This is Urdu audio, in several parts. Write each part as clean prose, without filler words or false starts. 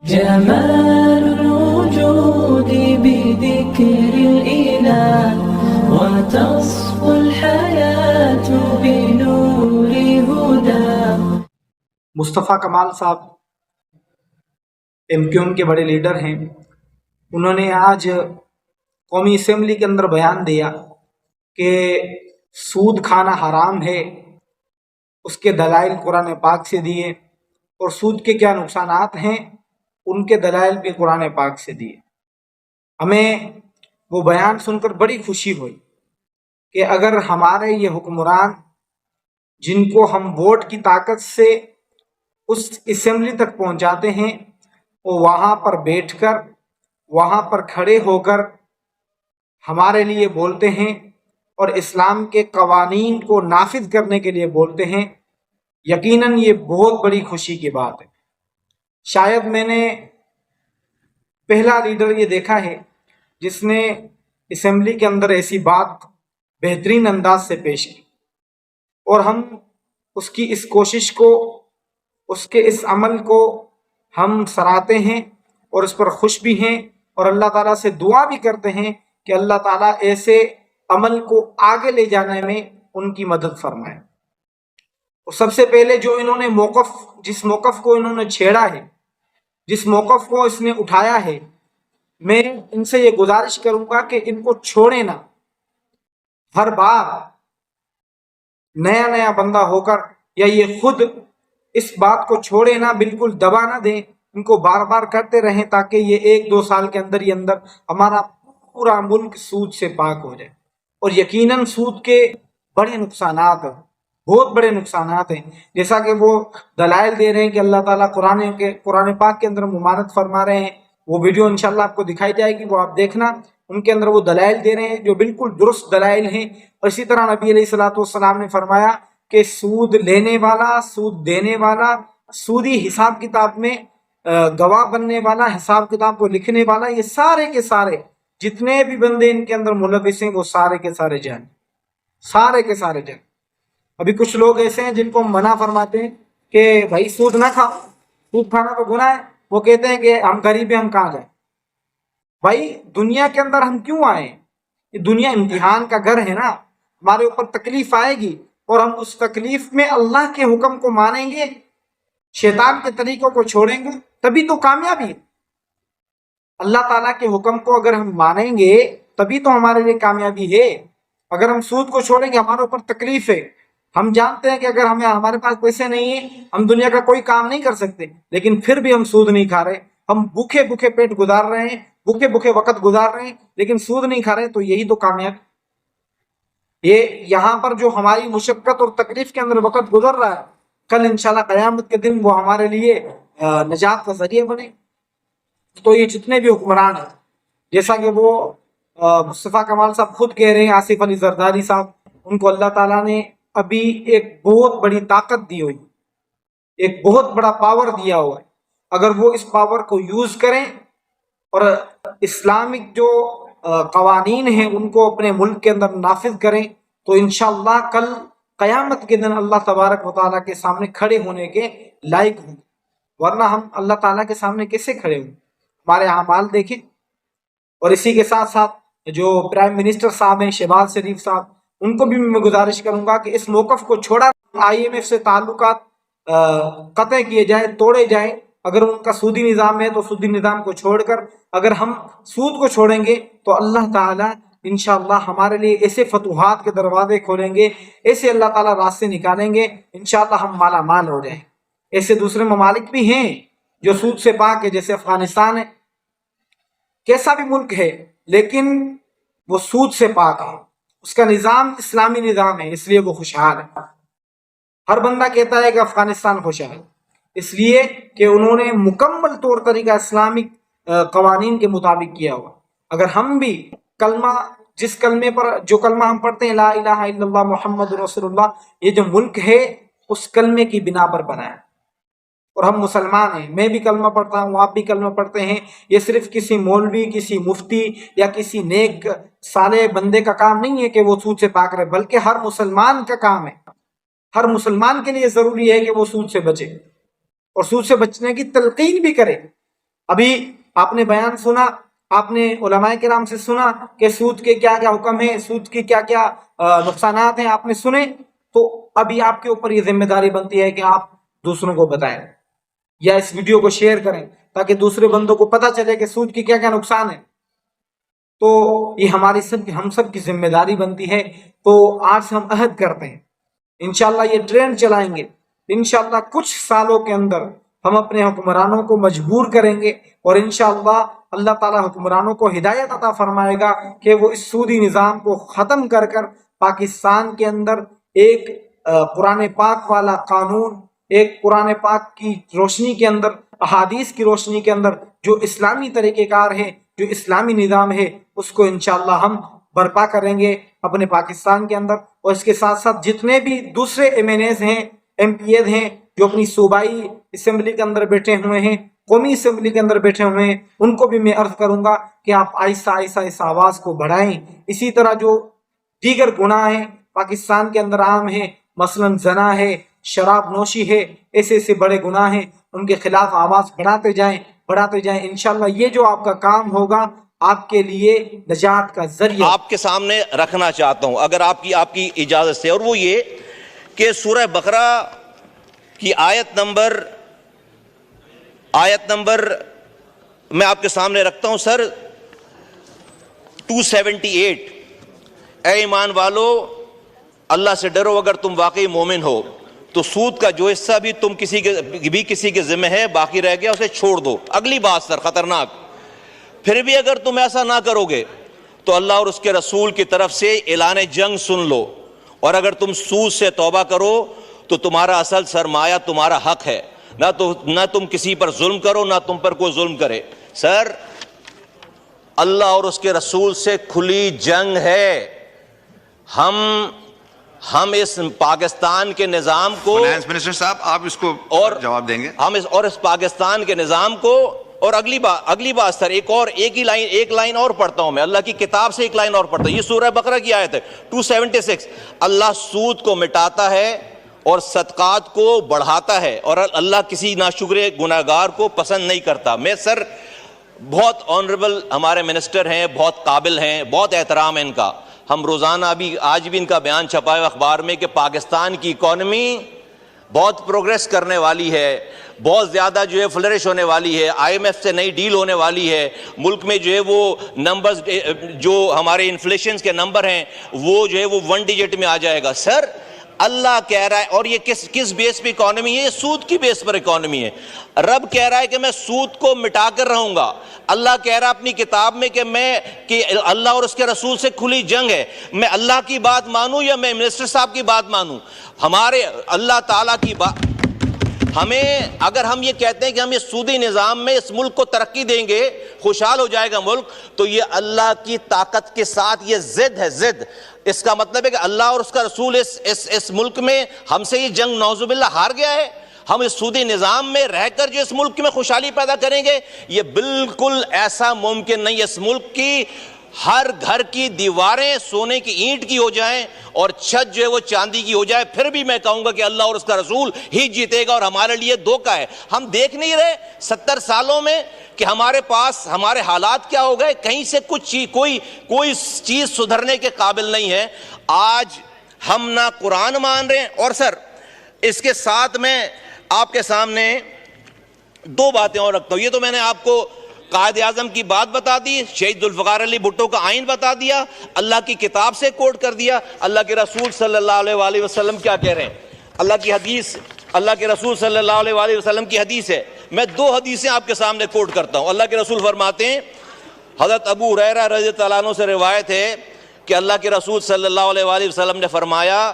جمال الوجود بذكر الإله وتصفو الحياة بنور هداه۔ مصطفیٰ کمال صاحب MQM کے بڑے لیڈر ہیں، انہوں نے آج قومی اسمبلی کے اندر بیان دیا کہ سود کھانا حرام ہے، اس کے دلائل قرآن پاک سے دیے، اور سود کے کیا نقصانات ہیں ان کے دلائل بھی قرآن پاک سے دیے۔ ہمیں وہ بیان سن کر بڑی خوشی ہوئی کہ اگر ہمارے یہ حکمران جن کو ہم ووٹ کی طاقت سے اس اسمبلی تک پہنچاتے ہیں، وہ وہاں پر بیٹھ کر، وہاں پر کھڑے ہو کر ہمارے لیے بولتے ہیں اور اسلام کے قوانین کو نافذ کرنے کے لیے بولتے ہیں، یقیناً یہ بہت بڑی خوشی کی بات ہے۔ شاید میں نے پہلا لیڈر یہ دیکھا ہے جس نے اسمبلی کے اندر ایسی بات بہترین انداز سے پیش کی، اور ہم اس کی اس کوشش کو، اس کے اس عمل کو ہم سراہتے ہیں اور اس پر خوش بھی ہیں، اور اللہ تعالیٰ سے دعا بھی کرتے ہیں کہ اللہ تعالیٰ ایسے عمل کو آگے لے جانے میں ان کی مدد فرمائے۔ اور سب سے پہلے جو انہوں نے جس موقف کو انہوں نے چھیڑا ہے، جس موقف کو اس نے اٹھایا ہے، میں ان سے یہ گزارش کروں گا کہ ان کو چھوڑے نہ۔ ہر بار نیا بندہ ہو کر یا یہ خود اس بات کو چھوڑے نہ، بالکل دبا نہ دیں، ان کو بار بار کرتے رہیں تاکہ یہ 1-2 سال کے اندر ہمارا پورا ملک سود سے پاک ہو جائے۔ اور یقیناً سود کے بڑے نقصانات ہیں، بہت بڑے نقصانات ہیں، جیسا کہ وہ دلائل دے رہے ہیں کہ اللہ تعالیٰ قرآن پاک کے اندر ممانعت فرما رہے ہیں۔ وہ ویڈیو انشاءاللہ آپ کو دکھائی جائے گی، وہ آپ دیکھنا، ان کے اندر وہ دلائل دے رہے ہیں جو بالکل درست دلائل ہیں۔ اور اسی طرح نبی علیہ الصلوۃ والسلام نے فرمایا کہ سود لینے والا، سود دینے والا، سودی حساب کتاب میں گواہ بننے والا، حساب کتاب کو لکھنے والا، یہ سارے کے سارے جتنے بھی بندے ان کے اندر ملوث ہیں، وہ سارے کے سارے جان، سارے کے سارے جان۔ ابھی کچھ لوگ ایسے ہیں جن کو ہم منع فرماتے ہیں کہ بھائی سود نہ کھاؤ، سود کھانا تو گناہ ہے، وہ کہتے ہیں کہ ہم غریب ہیں، ہم کہاں جائیں۔ بھائی دنیا کے اندر ہم کیوں آئے؟ یہ دنیا امتحان کا گھر ہے نا، ہمارے اوپر تکلیف آئے گی اور ہم اس تکلیف میں اللہ کے حکم کو مانیں گے، شیطان کے طریقوں کو چھوڑیں گے، تبھی تو کامیابی ہے۔ اللہ تعالیٰ کے حکم کو اگر ہم مانیں گے تبھی تو ہمارے لیے کامیابی ہے۔ اگر ہم سود کو چھوڑیں گے، ہمارے اوپر تکلیف ہے، ہم جانتے ہیں کہ اگر ہمارے پاس پیسے نہیں ہیں، ہم دنیا کا کوئی کام نہیں کر سکتے، لیکن پھر بھی ہم سود نہیں کھا رہے، ہم بھوکے پیٹ گزار رہے ہیں، بھوکے وقت گزار رہے ہیں، لیکن سود نہیں کھا رہے، تو یہی تو کامیابی۔ یہ یہاں پر جو ہماری مشقت اور تکلیف کے اندر وقت گزر رہا ہے، کل انشاءاللہ قیامت کے دن وہ ہمارے لیے نجات کا ذریعہ بنے۔ تو یہ جتنے بھی حکمران ہیں، جیسا کہ وہ مصطفیٰ کمال صاحب خود کہہ رہے ہیں، آصف علی زرداری صاحب، ان کو اللہ تعالیٰ نے ابھی ایک بہت بڑی طاقت دی ہوئی، ایک بہت بڑا پاور دیا ہوا ہے۔ اگر وہ اس پاور کو یوز کریں اور اسلامک جو قوانین ہیں ان کو اپنے ملک کے اندر نافذ کریں، تو انشاءاللہ کل قیامت کے دن اللہ تبارک و تعالیٰ کے سامنے کھڑے ہونے کے لائق ہوں، ورنہ ہم اللہ تعالیٰ کے سامنے کیسے کھڑے ہوں؟ ہمارے اعمال دیکھیں۔ اور اسی کے ساتھ ساتھ جو پرائم منسٹر صاحب ہیں، شہباز شریف صاحب، ان کو بھی میں گزارش کروں گا کہ اس موقف کو چھوڑا، IMF سے تعلقات قطع کیے جائیں، توڑے جائیں۔ اگر ان کا سودی نظام ہے تو سودی نظام کو چھوڑ کر اگر ہم سود کو چھوڑیں گے تو اللہ تعالیٰ انشاءاللہ ہمارے لیے ایسے فتوحات کے دروازے کھولیں گے، ایسے اللہ تعالیٰ راستے نکالیں گے، انشاءاللہ ہم مالا مال ہو جائیں۔ ایسے دوسرے ممالک بھی ہیں جو سود سے پاک ہے، جیسے افغانستان ہے، کیسا بھی ملک ہے لیکن وہ سود سے پاک ہے، اس کا نظام اسلامی نظام ہے، اس لیے وہ خوشحال ہے۔ ہر بندہ کہتا ہے کہ افغانستان خوشحال، اس لیے کہ انہوں نے مکمل طور طریقہ اسلامی قوانین کے مطابق کیا ہوا۔ اگر ہم بھی جس کلمے پر جو کلمہ ہم پڑھتے ہیں، لا الہ الا اللہ محمد رسول اللہ، یہ جو ملک ہے اس کلمے کی بنا پر بنا ہے، اور ہم مسلمان ہیں، میں بھی کلمہ پڑھتا ہوں، آپ بھی کلمہ پڑھتے ہیں۔ یہ صرف کسی مولوی، کسی مفتی یا کسی نیک صالح بندے کا کام نہیں ہے کہ وہ سود سے پاک رہے، بلکہ ہر مسلمان کا کام ہے۔ ہر مسلمان کے لیے ضروری ہے کہ وہ سود سے بچے اور سود سے بچنے کی تلقین بھی کرے۔ ابھی آپ نے بیان سنا، آپ نے علماء کرام سے سنا کہ سود کے کیا کیا حکم ہے، سود کی کیا کیا نقصانات ہیں، آپ نے سنے. تو ابھی آپ کے اوپر یہ ذمہ داری بنتی ہے کہ آپ دوسروں کو بتائیں یا اس ویڈیو کو شیئر کریں تاکہ دوسرے بندوں کو پتہ چلے کہ سود کی کیا کیا نقصان ہے. تو یہ ہم سب کی ذمہ داری بنتی ہے. تو آج سے ہم عہد کرتے ہیں انشاءاللہ یہ ٹرینڈ چلائیں گے. انشاءاللہ کچھ سالوں کے اندر ہم اپنے حکمرانوں کو مجبور کریں گے اور انشاءاللہ اللہ تعالی حکمرانوں کو ہدایت عطا فرمائے گا کہ وہ اس سودی نظام کو ختم کر پاکستان کے اندر ایک قرآن پاک والا قانون، ایک قرآن پاک کی روشنی کے اندر، احادیث کی روشنی کے اندر جو اسلامی طریقہ کار ہے، جو اسلامی نظام ہے، اس کو انشاءاللہ ہم برپا کریں گے اپنے پاکستان کے اندر. اور اس کے ساتھ ساتھ جتنے بھی دوسرے ایم این ایز ہیں، ایم پی ایز ہیں جو اپنی صوبائی اسمبلی کے اندر بیٹھے ہوئے ہیں، قومی اسمبلی کے اندر بیٹھے ہوئے ہیں، ان کو بھی میں عرض کروں گا کہ آپ آہستہ آہستہ اس آواز کو بڑھائیں. اسی طرح جو دیگر گناہ ہیں پاکستان کے اندر عام ہیں، مثلا زنا ہے، شراب نوشی ہے، ایسے بڑے گناہ ہیں، ان کے خلاف آواز بڑھاتے جائیں. انشاءاللہ یہ جو آپ کا کام ہوگا آپ کے لیے نجات کا ذریعہ آپ کے سامنے رکھنا چاہتا ہوں اگر آپ کی اجازت سے، اور وہ یہ کہ سورہ بقرہ کی آیت نمبر میں آپ کے سامنے رکھتا ہوں سر 278. اے ایمان والو اللہ سے ڈرو اگر تم واقعی مومن ہو تو سود کا جو حصہ بھی کسی کے ذمہ ہے باقی رہ گیا اسے چھوڑ دو. اگلی بات سر خطرناک، پھر بھی اگر تم ایسا نہ کرو گے تو اللہ اور اس کے رسول کی طرف سے اعلان جنگ سن لو، اور اگر تم سود سے توبہ کرو تو تمہارا اصل سرمایہ تمہارا حق ہے، نہ تم کسی پر ظلم کرو نہ تم پر کوئی ظلم کرے. سر اللہ اور اس کے رسول سے کھلی جنگ ہے. ہم اس پاکستان کے نظام کو، فائنانس منسٹر صاحب آپ اس کو جواب دیں گے، اور اس پاکستان کے نظام کو. اور اگلی بات سر ایک لائن اور پڑھتا ہوں میں اللہ کی کتاب سے، ایک لائن اور پڑھتا ہوں. یہ سورہ بقرہ کی آیت ہے 276. اللہ سود کو مٹاتا ہے اور صدقات کو بڑھاتا ہے، اور اللہ کسی ناشکر گناہگار کو پسند نہیں کرتا. میں سر بہت آنریبل ہمارے منسٹر ہیں، بہت قابل ہیں، بہت احترام ہے ان کا. ہم روزانہ آج بھی ان کا بیان چھپا ہے اخبار میں کہ پاکستان کی اکانومی بہت پروگریس کرنے والی ہے، بہت زیادہ جو ہے فلرش ہونے والی ہے، آئی ایم ایف سے نئی ڈیل ہونے والی ہے. ملک میں جو ہے وہ نمبرز جو ہمارے انفلیشنز کے نمبر ہیں وہ جو ہے وہ 1 ڈیجٹ میں آ جائے گا. سر اللہ کہہ رہا ہے، اور یہ کس بیس پہ اکانومی ہے؟ یہ سود کی بیس پر اکانومی ہے. رب کہہ رہا ہے کہ میں سود کو مٹا کر رہوں گا. اللہ کہہ رہا ہے اپنی کتاب میں کہ اللہ اور اس کے رسول سے کھلی جنگ ہے. میں اللہ کی بات مانوں یا میں منسٹر صاحب کی بات مانوں؟ ہمارے اللہ تعالیٰ کی بات اگر ہم یہ کہتے ہیں کہ ہم اس سودی نظام میں اس ملک کو ترقی دیں گے، خوشحال ہو جائے گا ملک، تو یہ اللہ کی طاقت کے ساتھ یہ ضد ہے، ضد. اس کا مطلب ہے کہ اللہ اور اس کا رسول اس ملک میں ہم سے یہ جنگ نعوذ باللہ ہار گیا ہے. ہم اس سودی نظام میں رہ کر جو اس ملک میں خوشحالی پیدا کریں گے، یہ بالکل ایسا ممکن نہیں. اس ملک کی ہر گھر کی دیواریں سونے کی اینٹ کی ہو جائیں اور چھت جو ہے وہ چاندی کی ہو جائے، پھر بھی میں کہوں گا کہ اللہ اور اس کا رسول ہی جیتے گا. اور ہمارے لیے دھوکہ ہے. ہم دیکھ نہیں رہے 70 سالوں میں کہ ہمارے پاس ہمارے حالات کیا ہو گئے؟ کہیں سے کوئی چیز سدھرنے کے قابل نہیں ہے. آج ہم نہ قرآن مان رہے ہیں. اور سر اس کے ساتھ میں آپ کے سامنے 2 باتیں اور رکھتا ہوں. یہ تو میں نے آپ کو قائد اعظم کی بات بتا دی، شہید ذوالفقار علی بھٹو کا آئین بتا دیا، اللہ کی کتاب سے کوٹ کر دیا. اللہ کے رسول صلی اللہ علیہ وآلہ وسلم کیا کہہ رہے ہیں؟ اللہ کے رسول صلی اللہ علیہ وآلہ وسلم کی حدیث ہے. میں 2 حدیثیں آپ کے سامنے کوٹ کرتا ہوں. اللہ کے رسول فرماتے ہیں، حضرت ابو ہریرہ رضی اللہ عنہ سے روایت ہے کہ اللہ کے رسول صلی اللہ علیہ وآلہ وسلم نے فرمایا،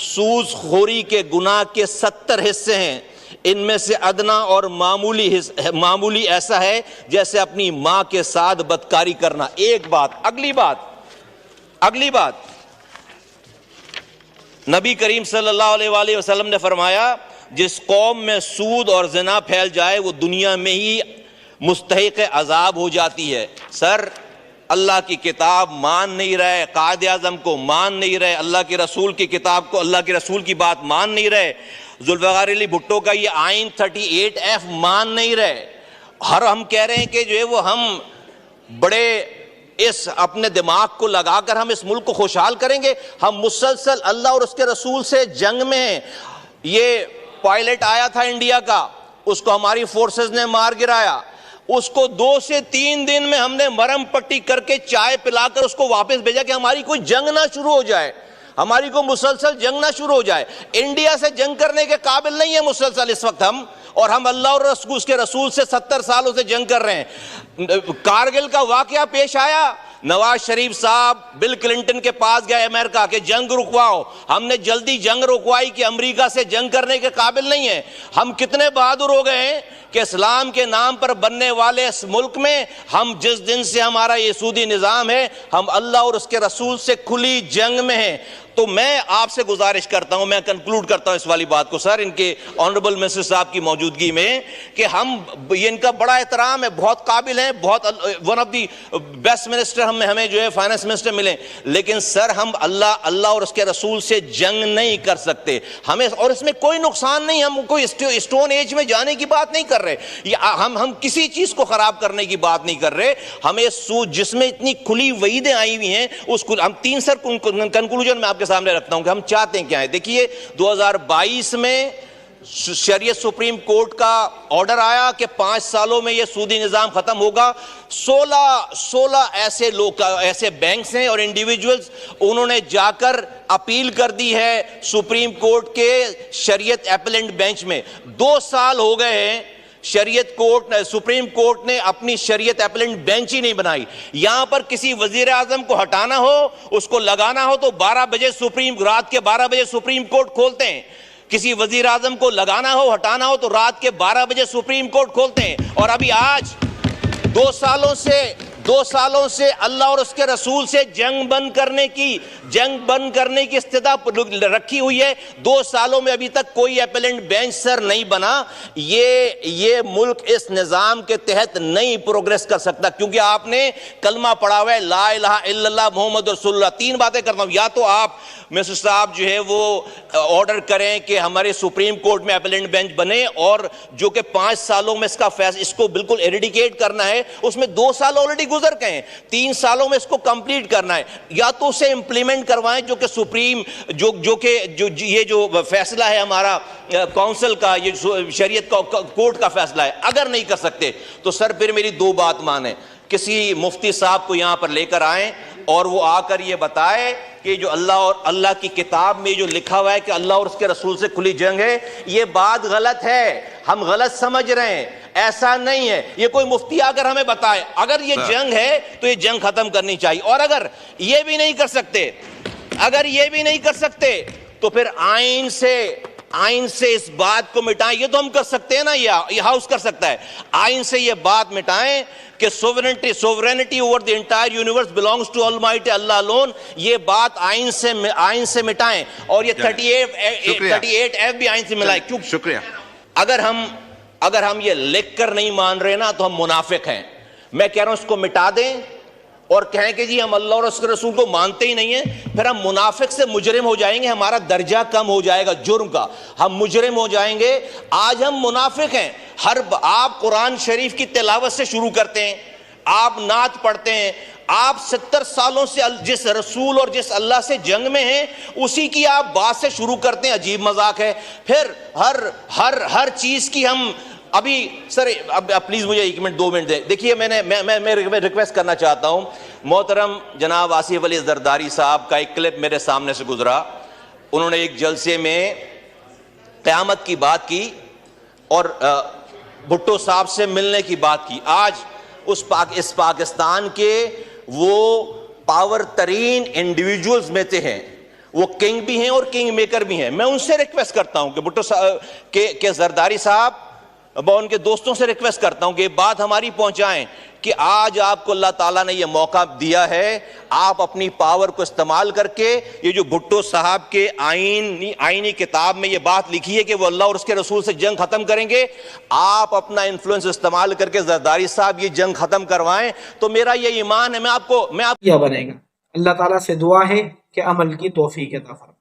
سود خوری کے گناہ کے 70 حصے ہیں، ان میں سے ادنا اور معمولی ایسا ہے جیسے اپنی ماں کے ساتھ بدکاری کرنا. ایک بات. اگلی بات نبی کریم صلی اللہ علیہ وآلہ وسلم نے فرمایا، جس قوم میں سود اور زنا پھیل جائے وہ دنیا میں ہی مستحق عذاب ہو جاتی ہے. سر اللہ کی کتاب مان نہیں رہے، قائد اعظم کو مان نہیں رہے، اللہ کے رسول کی کتاب کو، اللہ کے رسول کی بات مان نہیں رہے، ذوالفقار علی بھٹو کا یہ آئین 38F مان نہیں رہے، ہم کہہ رہے ہیں کہ جو ہے وہ ہم بڑے اس اپنے دماغ کو لگا کر ہم اس ملک کو خوشحال کریں گے. ہم مسلسل اللہ اور اس کے رسول سے جنگ میں ہیں. یہ پائلٹ آیا تھا انڈیا کا, اس کو ہماری فورسز نے مار گرایا, اس کو 2 سے 3 دن میں ہم نے مرہم پٹی کر کے چائے پلا کر اس کو واپس بھیجا کہ ہماری کوئی جنگ نہ شروع ہو جائے, ہماری کو مسلسل جنگ نہ شروع ہو جائے. انڈیا سے جنگ کرنے کے قابل نہیں ہے مسلسل اس وقت ہم, اور ہم اللہ اور اس کے رسول سے 70 سالوں سے جنگ کر رہے ہیں. کارگل کا واقعہ پیش آیا, نواز شریف صاحب بل کلنٹن کے پاس گئے امریکہ کہ جنگ رکواؤ, ہم نے جلدی جنگ رکوائی کہ امریکہ سے جنگ کرنے کے قابل نہیں ہے. ہم کتنے بہادر ہو گئے ہیں کہ اسلام کے نام پر بننے والے اس ملک میں ہم جس دن سے ہمارا یہ سودی نظام ہے, ہم اللہ اور اس کے رسول سے کھلی جنگ میں ہیں. تو میں آپ سے گزارش کرتا ہوں, میں کنکلوڈ کرتا ہوں اس والی بات کو سر, ان کے آنریبل منسٹر صاحب کی موجودگی میں, کہ ہم یہ ان کا بڑا احترام ہے, بہت قابل ہیں, بہت one of the best minister ہمیں جو ہے فائنانس منسٹر ملے, لیکن سر ہم اللہ اور اس کے رسول سے جنگ نہیں کر سکتے ہمیں, اور اس میں کوئی نقصان نہیں, ہم کوئی اسٹون ایج میں جانے کی بات نہیں کر رہے, ہم کسی چیز کو خراب کرنے کی بات نہیں کر رہے. ہمیں جس میں اتنی کھلی وعیدیں آئی ہوئی ہیں, اس کو ہم 3 سر کنکلوژن میں آپ کے سامنے رکھتا ہوں کہ ہم چاہتے ہیں کیا ہے. دیکھیے 2022 میں شریعت سپریم کورٹ کا آرڈر آیا کہ 5 سالوں میں یہ سودی نظام ختم ہوگا. 16 ایسے لوگ, ایسے بینکس ہیں اور انڈیویجولز, انہوں نے جا کر اپیل کر دی ہے سپریم کورٹ کے شریعت اپیلنٹ بینچ میں. 2 سال ہو گئے ہیں سپریم کورٹ نے اپنی شریعت اپیلنٹ بینچ ہی نہیں بنائی. یہاں پر کسی وزیر اعظم کو ہٹانا ہو, اس کو لگانا ہو تو 12 بجے رات کے 12 بجے سپریم کورٹ کھولتے ہیں. کسی وزیر اعظم کو لگانا ہو, ہٹانا ہو تو رات کے 12 بجے سپریم کورٹ کھولتے ہیں. اور ابھی آج 2 سالوں سے اللہ اور اس کے رسول سے جنگ بند کرنے کی استدعا رکھی ہوئی ہے. 2 سالوں میں ابھی تک کوئی اپیلنٹ بینچ سر نہیں بنا. یہ ملک اس نظام کے تحت نہیں پروگریس کر سکتا, کیونکہ آپ نے کلمہ پڑھا ہوا ہے لا الہ الا اللہ محمد رسول اللہ. 3 باتیں کرتا ہوں, یا تو آپ منسٹر صاحب جو ہے وہ آرڈر کریں کہ ہمارے سپریم کورٹ میں اپیلنٹ بینچ بنے, اور جو کہ 5 سالوں میں اس کو بالکل ایریڈیکیٹ کرنا ہے, اس میں 2 سال آلریڈی گزر گئے ہیں, 3 سالوں میں اس کو کمپلیٹ کرنا ہے. یا تو اسے امپلیمنٹ کروائیں جو کہ سپریم یہ جو فیصلہ ہے ہمارا کونسل کا, یہ شریعت کورٹ کا فیصلہ ہے. اگر نہیں کر سکتے تو سر پھر میری 2 بات مانیں, کسی مفتی صاحب کو یہاں پر لے کر آئیں اور وہ آ کر یہ بتائے کہ جو اللہ کی کتاب میں جو لکھا ہوا ہے کہ اللہ اور اس کے رسول سے کھلی جنگ ہے, یہ بات غلط ہے, ہم غلط سمجھ رہے ہیں, ایسا نہیں ہے. یہ کوئی مفتی آ کر ہمیں بتائے اگر یہ جنگ ہے تو یہ جنگ ختم کرنی چاہیے. اور اگر یہ بھی نہیں کر سکتے تو پھر آئین سے اس بات کو مٹائیں. یہ تو ہم کر سکتے ہیں نا, یہ ہاؤس کر سکتا ہے. آئین سے یہ بات مٹائیں کہ sovereignty over the entire universe belongs to Almighty Allah alone. یہ بات آئین سے مٹائیں, اور یہ 38F بھی آئین سے ملائیں. شکریہ. اگر ہم یہ لکھ کر نہیں مان رہے نا تو ہم منافق ہیں. میں کہہ رہا ہوں اس کو مٹا دیں اور کہیں کہ جی ہم اللہ اور اس کے رسول کو مانتے ہی نہیں ہیں, پھر ہم منافق سے مجرم ہو جائیں گے, ہمارا درجہ کم ہو جائے گا جرم کا, ہم مجرم ہو جائیں گے. آج ہم منافق ہیں. آپ قرآن شریف کی تلاوت سے شروع کرتے ہیں, آپ نعت پڑھتے ہیں, آپ 70 سالوں سے جس رسول اور جس اللہ سے جنگ میں ہیں اسی کی آپ بات سے شروع کرتے ہیں. عجیب مذاق ہے. پھر ہر چیز کی ہم ابھی سر پلیز مجھے 1 منٹ 2 منٹ دیں. دیکھیے میں ریکویسٹ کرنا چاہتا ہوں, محترم جناب آصف علی زرداری صاحب کا ایک کلپ میرے سامنے سے گزرا. انہوں نے ایک جلسے میں قیامت کی بات کی اور بھٹو صاحب سے ملنے کی بات کی. آج اس پاکستان کے وہ پاور ترین انڈیویجولز میں سے ہیں, وہ کنگ بھی ہیں اور کنگ میکر بھی ہیں. میں ان سے ریکویسٹ کرتا ہوں کہ بھٹو صاحب کے زرداری صاحب, میں ان کے دوستوں سے ریکویسٹ کرتا ہوں کہ یہ بات ہماری پہنچائیں کہ آج آپ کو اللہ تعالیٰ نے یہ موقع دیا ہے, آپ اپنی پاور کو استعمال کر کے یہ جو بھٹو صاحب کے آئینی کتاب میں یہ بات لکھی ہے کہ وہ اللہ اور اس کے رسول سے جنگ ختم کریں گے, آپ اپنا انفلوئنس استعمال کر کے زرداری صاحب یہ جنگ ختم کروائیں. تو میرا یہ ایمان ہے, میں آپ کیا بنے گا. اللہ تعالیٰ سے دعا ہے کہ عمل کی توفیق عطا فرمائے.